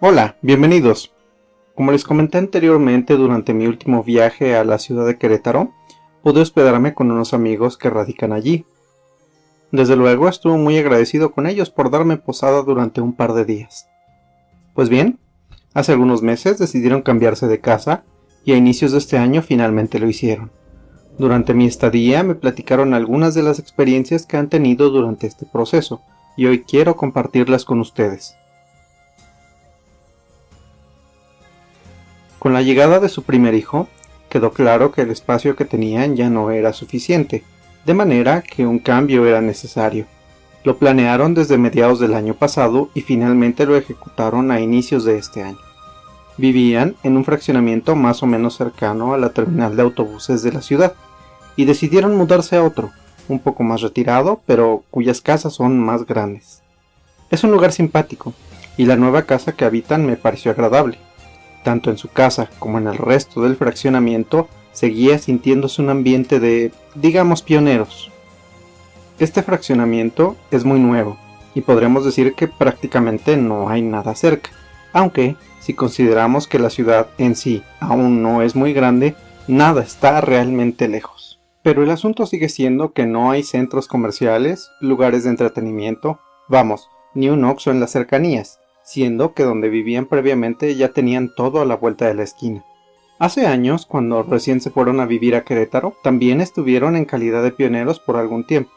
Hola, bienvenidos. Como les comenté anteriormente, durante mi último viaje a la ciudad de Querétaro, pude hospedarme con unos amigos que radican allí. Desde luego estuve muy agradecido con ellos por darme posada durante un par de días. Pues bien, hace algunos meses decidieron cambiarse de casa y a inicios de este año finalmente lo hicieron. Durante mi estadía me platicaron algunas de las experiencias que han tenido durante este proceso y hoy quiero compartirlas con ustedes. Con la llegada de su primer hijo, quedó claro que el espacio que tenían ya no era suficiente, de manera que un cambio era necesario. Lo planearon desde mediados del año pasado y finalmente lo ejecutaron a inicios de este año. Vivían en un fraccionamiento más o menos cercano a la terminal de autobuses de la ciudad, y decidieron mudarse a otro, un poco más retirado, pero cuyas casas son más grandes. Es un lugar simpático, y la nueva casa que habitan me pareció agradable. Tanto en su casa como en el resto del fraccionamiento seguía sintiéndose un ambiente de, digamos, pioneros. Este fraccionamiento es muy nuevo y podremos decir que prácticamente no hay nada cerca, aunque si consideramos que la ciudad en sí aún no es muy grande, nada está realmente lejos. Pero el asunto sigue siendo que no hay centros comerciales, lugares de entretenimiento, vamos, ni un Oxxo en las cercanías, siendo que donde vivían previamente ya tenían todo a la vuelta de la esquina. Hace años, cuando recién se fueron a vivir a Querétaro, también estuvieron en calidad de pioneros por algún tiempo.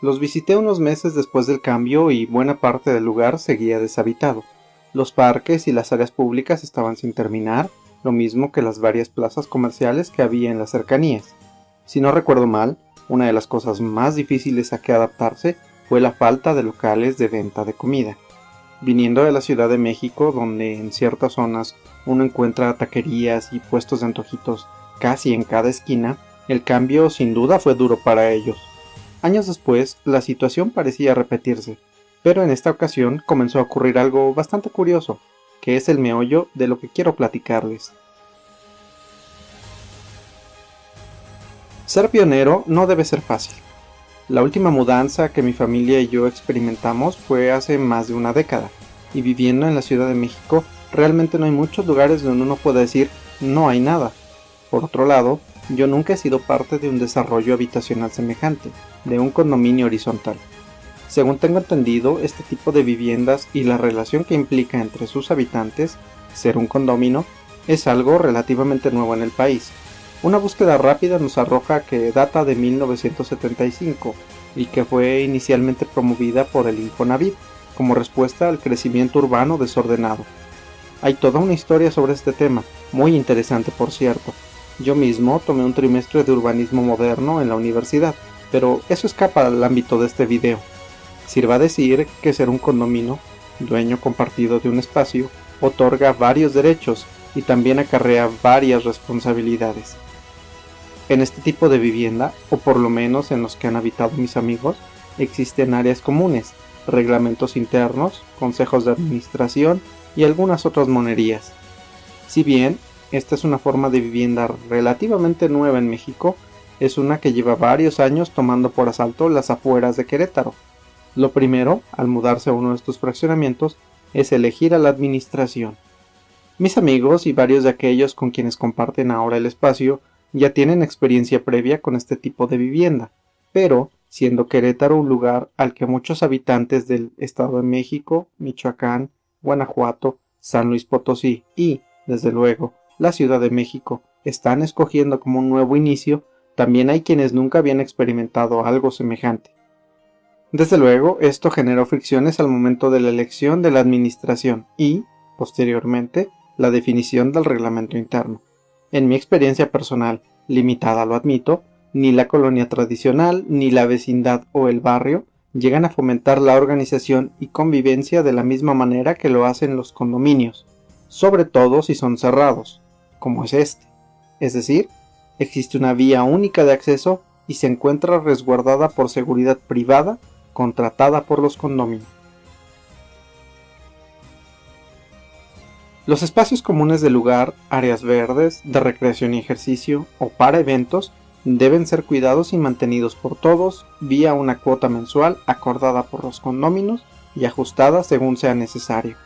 Los visité unos meses después del cambio y buena parte del lugar seguía deshabitado. Los parques y las áreas públicas estaban sin terminar, lo mismo que las varias plazas comerciales que había en las cercanías. Si no recuerdo mal, una de las cosas más difíciles a que adaptarse fue la falta de locales de venta de comida. Viniendo de la Ciudad de México, donde en ciertas zonas uno encuentra taquerías y puestos de antojitos casi en cada esquina, el cambio sin duda fue duro para ellos. Años después, la situación parecía repetirse, pero en esta ocasión comenzó a ocurrir algo bastante curioso, que es el meollo de lo que quiero platicarles. Ser pionero no debe ser fácil. La última mudanza que mi familia y yo experimentamos fue hace más de una década, y viviendo en la Ciudad de México realmente no hay muchos lugares donde uno pueda decir no hay nada. Por otro lado, yo nunca he sido parte de un desarrollo habitacional semejante, de un condominio horizontal. Según tengo entendido, este tipo de viviendas y la relación que implica entre sus habitantes, ser un condominio, es algo relativamente nuevo en el país. Una búsqueda rápida nos arroja que data de 1975 y que fue inicialmente promovida por el Infonavit como respuesta al crecimiento urbano desordenado. Hay toda una historia sobre este tema, muy interesante por cierto. Yo mismo tomé un trimestre de urbanismo moderno en la universidad, pero eso escapa al ámbito de este video. Sirva decir que ser un condominio, dueño compartido de un espacio, otorga varios derechos y también acarrea varias responsabilidades. En este tipo de vivienda, o por lo menos en los que han habitado mis amigos, existen áreas comunes, reglamentos internos, consejos de administración y algunas otras monerías. Si bien esta es una forma de vivienda relativamente nueva en México, es una que lleva varios años tomando por asalto las afueras de Querétaro. Lo primero, al mudarse a uno de estos fraccionamientos, es elegir a la administración. Mis amigos y varios de aquellos con quienes comparten ahora el espacio ya tienen experiencia previa con este tipo de vivienda, pero siendo Querétaro un lugar al que muchos habitantes del Estado de México, Michoacán, Guanajuato, San Luis Potosí y, desde luego, la Ciudad de México están escogiendo como un nuevo inicio, también hay quienes nunca habían experimentado algo semejante. Desde luego, esto generó fricciones al momento de la elección de la administración y, posteriormente, la definición del reglamento interno. En mi experiencia personal, limitada lo admito, ni la colonia tradicional, ni la vecindad o el barrio llegan a fomentar la organización y convivencia de la misma manera que lo hacen los condominios, sobre todo si son cerrados, como es este. Es decir, existe una vía única de acceso y se encuentra resguardada por seguridad privada contratada por los condominios. Los espacios comunes del lugar, áreas verdes, de recreación y ejercicio o para eventos deben ser cuidados y mantenidos por todos vía una cuota mensual acordada por los condóminos y ajustada según sea necesario.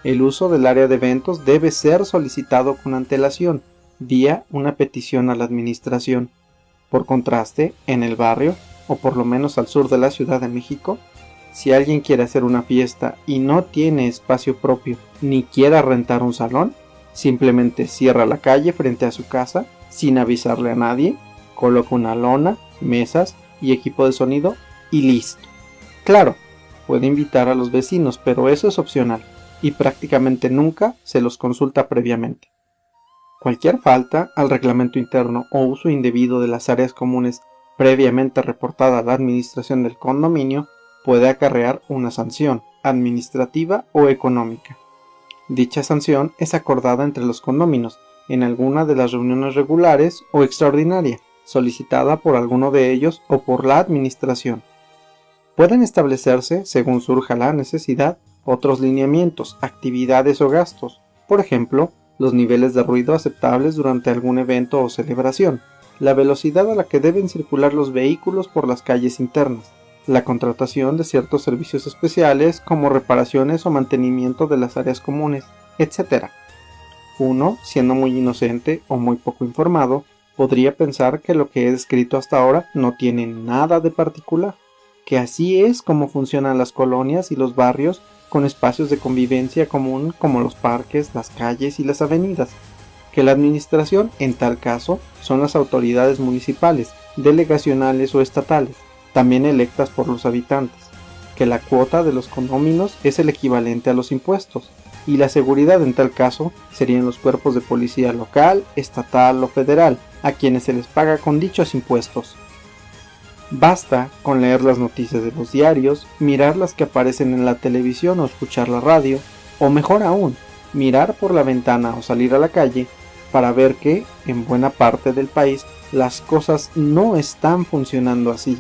El uso del área de eventos debe ser solicitado con antelación, vía una petición a la administración. Por contraste, en el barrio, o por lo menos al sur de la Ciudad de México, si alguien quiere hacer una fiesta y no tiene espacio propio ni quiera rentar un salón, simplemente cierra la calle frente a su casa sin avisarle a nadie, coloca una lona, mesas y equipo de sonido y listo. Claro, puede invitar a los vecinos, pero eso es opcional y prácticamente nunca se los consulta previamente. Cualquier falta al reglamento interno o uso indebido de las áreas comunes previamente reportada a la administración del condominio puede acarrear una sanción administrativa o económica. Dicha sanción es acordada entre los condóminos en alguna de las reuniones regulares o extraordinaria, solicitada por alguno de ellos o por la administración. Pueden establecerse, según surja la necesidad, otros lineamientos, actividades o gastos, por ejemplo, los niveles de ruido aceptables durante algún evento o celebración, la velocidad a la que deben circular los vehículos por las calles internas, la contratación de ciertos servicios especiales como reparaciones o mantenimiento de las áreas comunes, etc. Uno, siendo muy inocente o muy poco informado, podría pensar que lo que he descrito hasta ahora no tiene nada de particular, que así es como funcionan las colonias y los barrios con espacios de convivencia común como los parques, las calles y las avenidas, que la administración, en tal caso, son las autoridades municipales, delegacionales o estatales, también electas por los habitantes, que la cuota de los condóminos es el equivalente a los impuestos, y la seguridad en tal caso serían los cuerpos de policía local, estatal o federal, a quienes se les paga con dichos impuestos. Basta con leer las noticias de los diarios, mirar las que aparecen en la televisión o escuchar la radio, o mejor aún, mirar por la ventana o salir a la calle para ver que, en buena parte del país, las cosas no están funcionando así.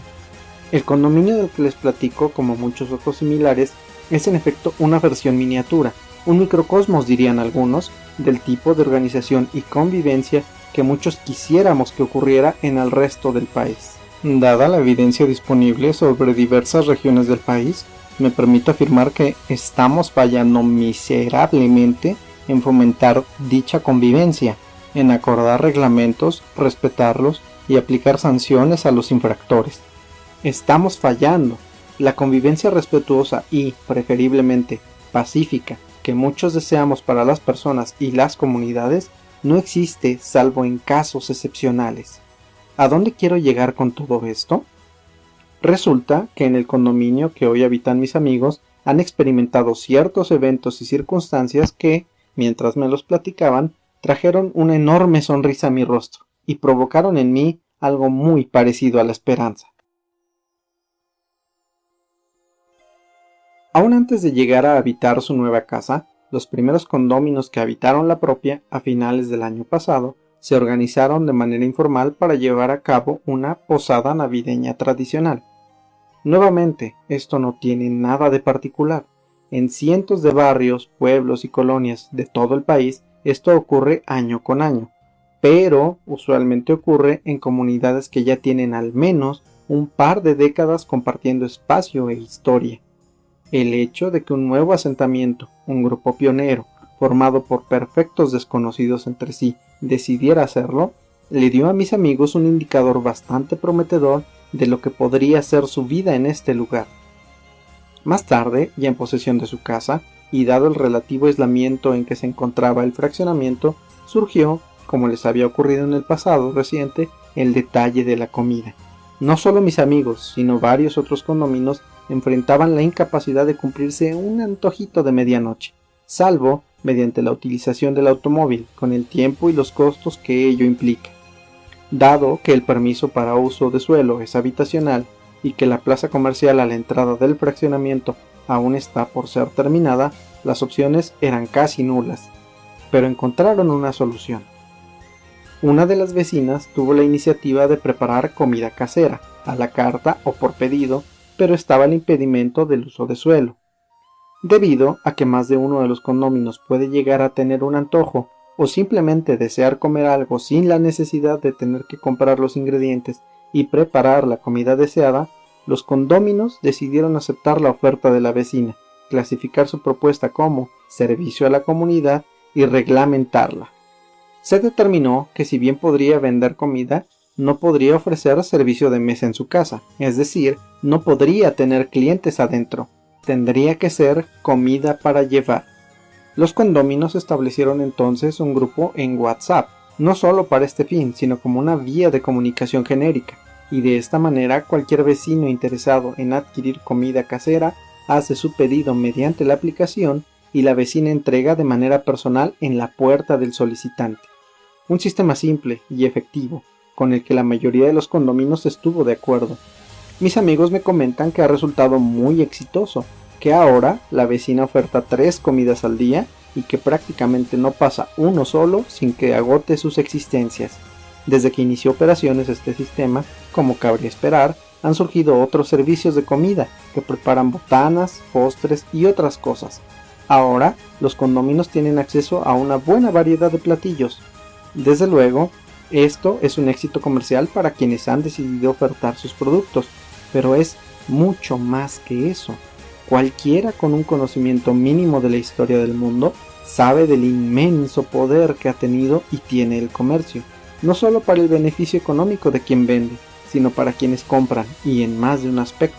El condominio del que les platico, como muchos otros similares, es en efecto una versión miniatura, un microcosmos dirían algunos, del tipo de organización y convivencia que muchos quisiéramos que ocurriera en el resto del país. Dada la evidencia disponible sobre diversas regiones del país, me permito afirmar que estamos fallando miserablemente en fomentar dicha convivencia, en acordar reglamentos, respetarlos y aplicar sanciones a los infractores. Estamos fallando. La convivencia respetuosa y, preferiblemente, pacífica que muchos deseamos para las personas y las comunidades no existe salvo en casos excepcionales. ¿A dónde quiero llegar con todo esto? Resulta que en el condominio que hoy habitan mis amigos han experimentado ciertos eventos y circunstancias que, mientras me los platicaban, trajeron una enorme sonrisa a mi rostro y provocaron en mí algo muy parecido a la esperanza. Aún antes de llegar a habitar su nueva casa, los primeros condóminos que habitaron la propia a finales del año pasado se organizaron de manera informal para llevar a cabo una posada navideña tradicional. Nuevamente, esto no tiene nada de particular. En cientos de barrios, pueblos y colonias de todo el país, esto ocurre año con año, pero usualmente ocurre en comunidades que ya tienen al menos un par de décadas compartiendo espacio e historia. El hecho de que un nuevo asentamiento, un grupo pionero, formado por perfectos desconocidos entre sí, decidiera hacerlo, le dio a mis amigos un indicador bastante prometedor de lo que podría ser su vida en este lugar. Más tarde, ya en posesión de su casa, y dado el relativo aislamiento en que se encontraba el fraccionamiento, surgió, como les había ocurrido en el pasado reciente, el detalle de la comida. No solo mis amigos, sino varios otros condominios enfrentaban la incapacidad de cumplirse un antojito de medianoche, salvo mediante la utilización del automóvil, con el tiempo y los costos que ello implica. Dado que el permiso para uso de suelo es habitacional y que la plaza comercial a la entrada del fraccionamiento aún está por ser terminada, las opciones eran casi nulas, pero encontraron una solución. Una de las vecinas tuvo la iniciativa de preparar comida casera, a la carta o por pedido, pero estaba el impedimento del uso de suelo. Debido a que más de uno de los condóminos puede llegar a tener un antojo o simplemente desear comer algo sin la necesidad de tener que comprar los ingredientes y preparar la comida deseada, los condóminos decidieron aceptar la oferta de la vecina clasificar su propuesta como servicio a la comunidad y reglamentarla. Se determinó que si bien podría vender comida, no podría ofrecer servicio de mesa en su casa, es decir, no podría tener clientes adentro, tendría que ser comida para llevar. Los condóminos establecieron entonces un grupo en WhatsApp, no solo para este fin, sino como una vía de comunicación genérica, y de esta manera cualquier vecino interesado en adquirir comida casera hace su pedido mediante la aplicación y la vecina entrega de manera personal en la puerta del solicitante. Un sistema simple y efectivo, con el que la mayoría de los condominios estuvo de acuerdo. Mis amigos me comentan que ha resultado muy exitoso, que ahora la vecina oferta 3 comidas al día y que prácticamente no pasa uno solo sin que agote sus existencias. Desde que inició operaciones este sistema, como cabría esperar, han surgido otros servicios de comida que preparan botanas, postres y otras cosas. Ahora, los condominios tienen acceso a una buena variedad de platillos. Desde luego, esto es un éxito comercial para quienes han decidido ofertar sus productos, pero es mucho más que eso. Cualquiera con un conocimiento mínimo de la historia del mundo sabe del inmenso poder que ha tenido y tiene el comercio, no solo para el beneficio económico de quien vende, sino para quienes compran y en más de un aspecto.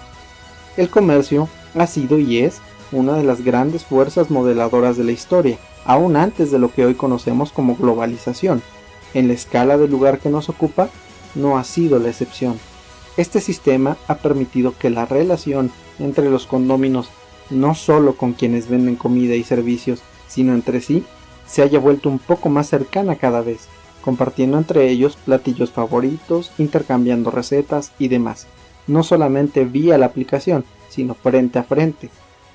El comercio ha sido y es una de las grandes fuerzas modeladoras de la historia, aún antes de lo que hoy conocemos como globalización. En la escala del lugar que nos ocupa, no ha sido la excepción. Este sistema ha permitido que la relación entre los condóminos, no solo con quienes venden comida y servicios, sino entre sí, se haya vuelto un poco más cercana cada vez, compartiendo entre ellos platillos favoritos, intercambiando recetas y demás, no solamente vía la aplicación, sino frente a frente.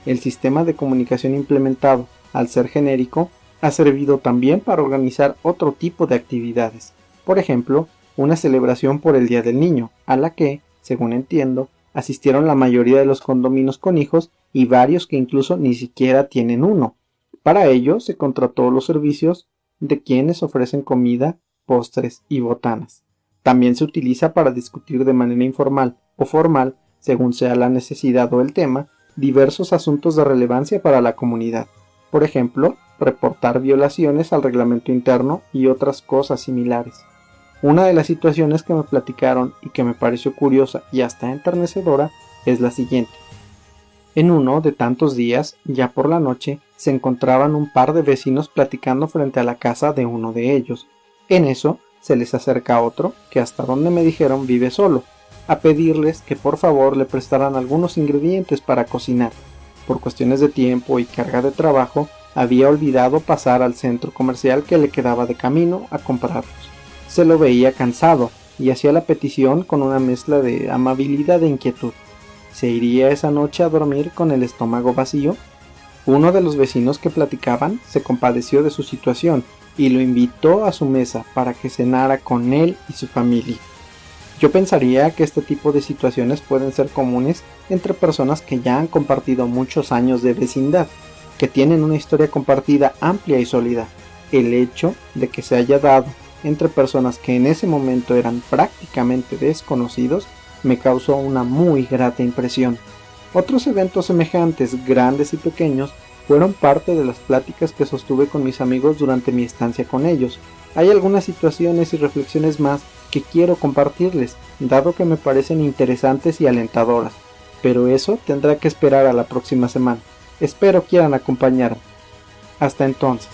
El sistema de comunicación implementado, al ser genérico, ha servido también para organizar otro tipo de actividades. Por ejemplo, una celebración por el Día del Niño, a la que, según entiendo, asistieron la mayoría de los condominios con hijos y varios que incluso ni siquiera tienen uno. Para ello se contrató los servicios de quienes ofrecen comida, postres y botanas. También se utiliza para discutir de manera informal o formal, según sea la necesidad o el tema, diversos asuntos de relevancia para la comunidad. Por ejemplo, reportar violaciones al reglamento interno y otras cosas similares. Una de las situaciones que me platicaron y que me pareció curiosa y hasta enternecedora es la siguiente. En uno de tantos días, ya por la noche, se encontraban un par de vecinos platicando frente a la casa de uno de ellos. En eso, se les acerca otro, que hasta donde me dijeron vive solo, a pedirles que por favor le prestaran algunos ingredientes para cocinar. Por cuestiones de tiempo y carga de trabajo, había olvidado pasar al centro comercial que le quedaba de camino a comprarlos. Se lo veía cansado y hacía la petición con una mezcla de amabilidad e inquietud. ¿Se iría esa noche a dormir con el estómago vacío? Uno de los vecinos que platicaban se compadeció de su situación y lo invitó a su mesa para que cenara con él y su familia. Yo pensaría que este tipo de situaciones pueden ser comunes entre personas que ya han compartido muchos años de vecindad, que tienen una historia compartida amplia y sólida. El hecho de que se haya dado entre personas que en ese momento eran prácticamente desconocidos me causó una muy grata impresión. Otros eventos semejantes, grandes y pequeños, fueron parte de las pláticas que sostuve con mis amigos durante mi estancia con ellos. Hay algunas situaciones y reflexiones más que quiero compartirles, dado que me parecen interesantes y alentadoras, pero eso tendrá que esperar a la próxima semana. Espero quieran acompañarme. Hasta entonces.